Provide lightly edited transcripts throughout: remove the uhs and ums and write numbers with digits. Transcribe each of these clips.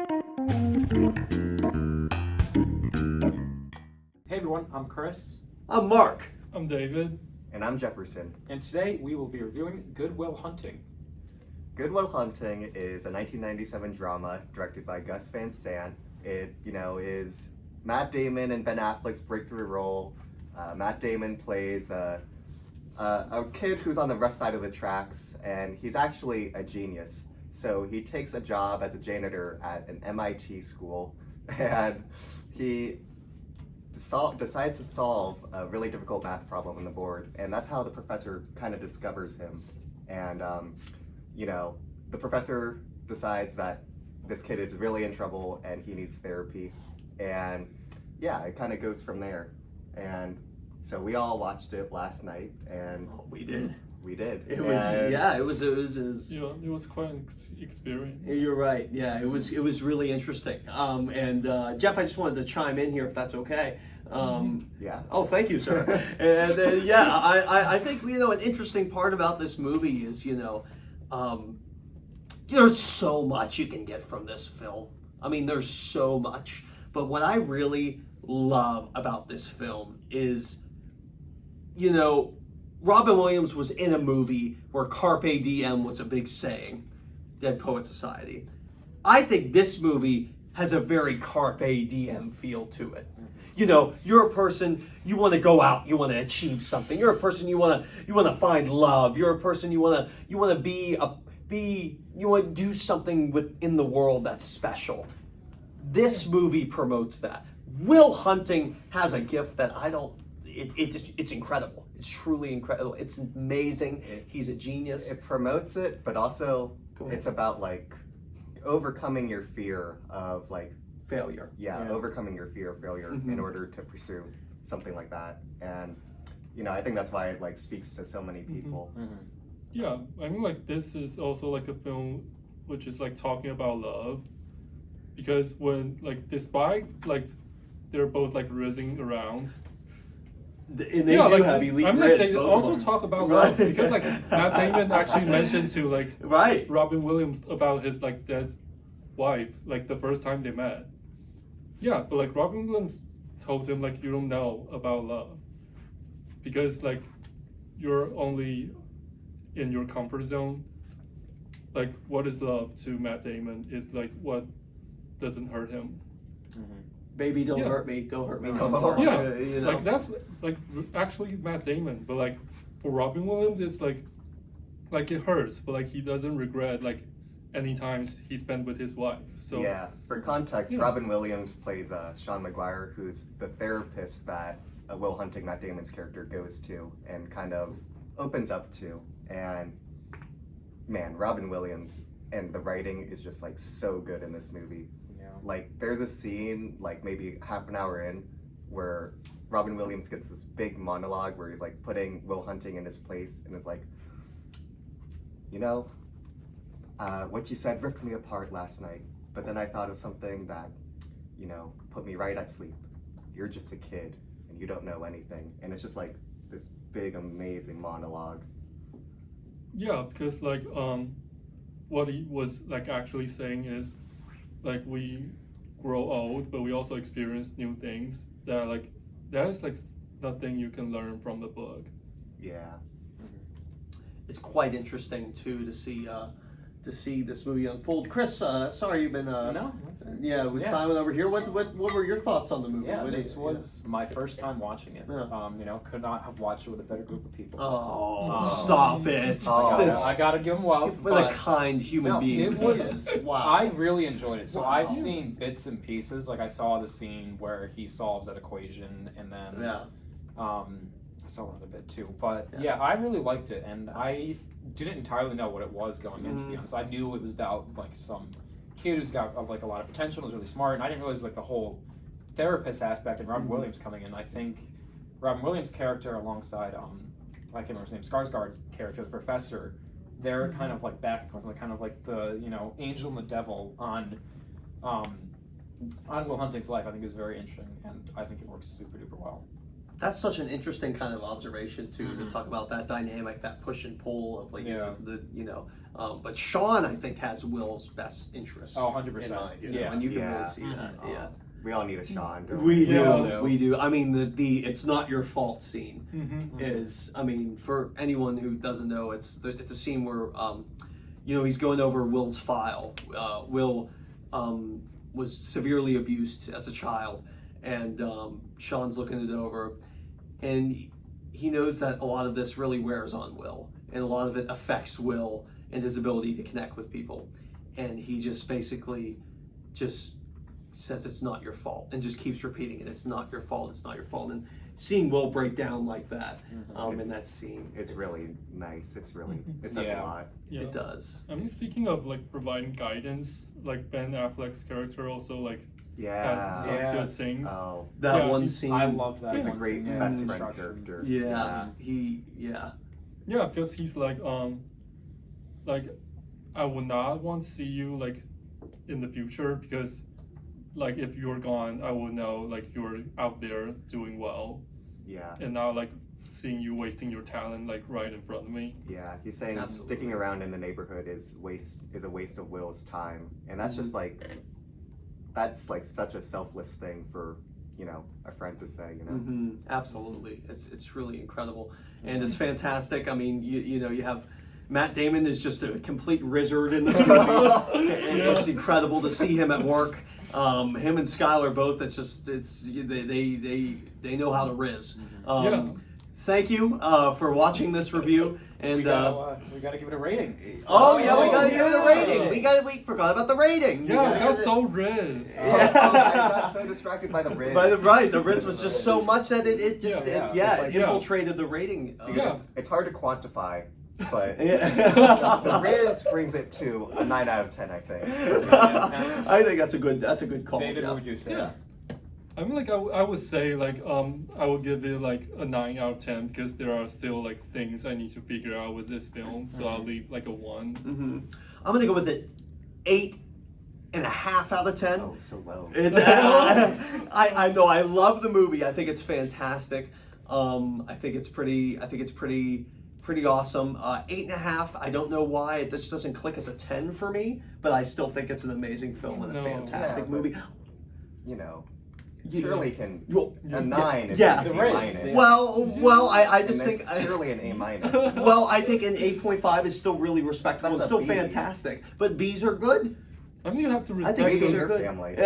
Hey everyone, I'm Chris. I'm Mark. I'm David. And I'm Jefferson. And today we will be reviewing Good Will Hunting. Good Will Hunting is a 1997 drama directed by Gus Van Sant. It, is Matt Damon and Ben Affleck's breakthrough role. Matt Damon plays a kid who's on the rough side of the tracks, and he's actually a genius. So he takes a job as a janitor at an MIT school, and he decides to solve a really difficult math problem on the board, and that's how the professor kind of discovers him. And the professor decides that this kid is really in trouble and he needs therapy, and yeah, it kind of goes from there. And so we all watched it last night, and We did. it Was quite an experience. You're right. Yeah, it was really interesting. And Jeff, I just wanted to chime in here if that's okay. Yeah. Oh, thank you, sir. And I think an interesting part about this movie is there's so much you can get from this film. I mean, there's so much. But what I really love about this film is, Robin Williams was in a movie where Carpe Diem was a big saying, Dead Poet Society. I think this movie has a very Carpe Diem feel to it. You're a person, you want to go out, you want to achieve something. You're a person, you want to find love. You're a person, you want to do something within the world that's special. This movie promotes that. Will Hunting has a gift that it's incredible. It's truly incredible. It's amazing. He's a genius. It promotes it, but also it's about overcoming your fear of failure. Yeah, overcoming your fear of failure in order to pursue something like that. And I think that's why it speaks to so many people. Yeah, I mean this is also a film which is talking about love, because when despite they're both rizzing around. And they do have elite Rizz. They also talk about love, because Matt Damon actually mentioned to right. Robin Williams about his dead wife the first time they met. Yeah, but Robin Williams told him you don't know about love, because you're only in your comfort zone. What is love to Matt Damon is what doesn't hurt him. Baby, don't hurt me. Don't hurt me no more. Yeah, that's actually Matt Damon, but for Robin Williams, it's it hurts, but he doesn't regret any times he spent with his wife. So yeah, for context, Robin Williams plays Sean McGuire, who's the therapist that Will Hunting, Matt Damon's character, goes to and kind of opens up to. And man, Robin Williams and the writing is just so good in this movie. There's a scene maybe half an hour in where Robin Williams gets this big monologue where he's putting Will Hunting in his place, and is what you said ripped me apart last night, but then I thought of something that put me right at sleep. You're just a kid and you don't know anything. And it's just this big amazing monologue. Yeah, because what he was actually saying is we grow old, but we also experience new things that that is nothing you can learn from the book. Yeah. It's quite interesting too to see this movie unfold. Chris, sorry you've been No, that's it. with Simon over here. What were your thoughts on the movie? Yeah, this was my first time watching it. Yeah. Could not have watched it with a better group of people. Stop it! I gotta give him love. What a kind human being. It was. Wow. I really enjoyed it. So I've seen bits and pieces. I saw the scene where he solves that equation, and then I saw one other bit too. But yeah, I really liked it, and I didn't entirely know what it was going in, to be honest. I knew it was about some kid who's got a lot of potential, is really smart, and I didn't realize the whole therapist aspect and Robin Williams coming in. I think Robin Williams' character alongside I can't remember his name, Skarsgård's character, the professor, they're kind of back and forth, kind of the angel and the devil on Will Hunting's life. I think is very interesting, and I think it works super duper well. That's such an interesting kind of observation too, to talk about that dynamic, that push and pull of like but Sean, I think, has Will's best interest. Oh, 100%. And you can really see that. Yeah. We all need a Sean. Don't We Yeah. do. I mean, the "it's not your fault" scene is. I mean, for anyone who doesn't know, it's a scene where, he's going over Will's file. Will was severely abused as a child, and Sean's looking it over, and he knows that a lot of this really wears on Will, and a lot of it affects Will and his ability to connect with people, and he just basically just says it's not your fault and just keeps repeating it. It's not your fault. It's not your fault. And seeing Will break down like that in that scene, it's really nice. It says a lot. Yeah. It does. I mean, speaking of like providing guidance, like Ben Affleck's character also like Yeah. had some good things. Oh, That Yeah, one he's- scene. I love that. he's a one great scene, best friend instruction. character. Yeah. Yeah, because he's like I would not want to see you like in the future, because like if you're gone, I will know like you're out there doing well, Yeah. and now like seeing you wasting your talent like right in front of me. Yeah, he's saying Absolutely. sticking around in the neighborhood is a waste of Will's time, and that's just like such a selfless thing for a friend to say. Absolutely. It's really incredible, and it's fantastic. I mean, you have Matt Damon is just a complete rizzard in this movie, and it's incredible to see him at work. Him and Skylar both. They know how to rizz. Thank you for watching this review. And we gotta give it a rating. we gotta give it a rating. We forgot about the rating. Yeah, I got so rizzed. I got so distracted by the Rizz. The Rizz was just so much that it infiltrated the rating. Yeah. It's hard to quantify, but Yeah. the Rizz brings it to a 9 out of 10, I think. I think that's a good call. David, Jeff. what would you say? Yeah. I mean, like I would say like I would give it like a 9 out of 10, because there are still like things I need to figure out with this film, so I'll leave like a 1. I'm gonna go with it 8.5 out of 10. Oh, so low. It's, I know, I love the movie. I think it's fantastic. I think it's pretty awesome. 8.5. I don't know why it just doesn't click as a 10 for me, but I still think it's an amazing film and a fantastic movie. Surely can Well, a 9 is yeah. an The A Rizz, minus. yeah. Well, I just And think it's surely an A minus. well, I think an 8.5 is still really respectable. That's It's a still B. fantastic, but B's are good. I mean, you have to I respect. think Maybe these in are your good. family.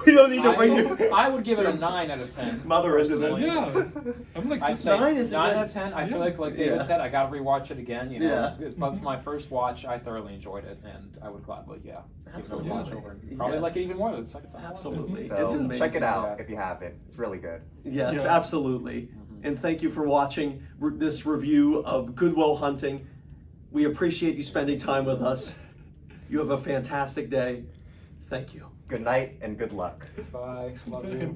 We don't need to bring I would give it a 9 out of 10. Mother into this. Yeah, I'm like I'd this say 9 is a 9 good- out of 10. I feel like David Yeah. said, I gotta rewatch it again. Yeah. But for my first watch, I thoroughly enjoyed it, and I would gladly, give it a watch Absolutely. over. And probably like it even more the second time. Absolutely. It's So amazing. check it out Yeah. if you haven't. It's really good. Yes, Yeah. absolutely. And thank you for watching this review of Good Will Hunting. We appreciate you spending time with us. You have a fantastic day. Thank you. Good night and good luck. Bye. Love you.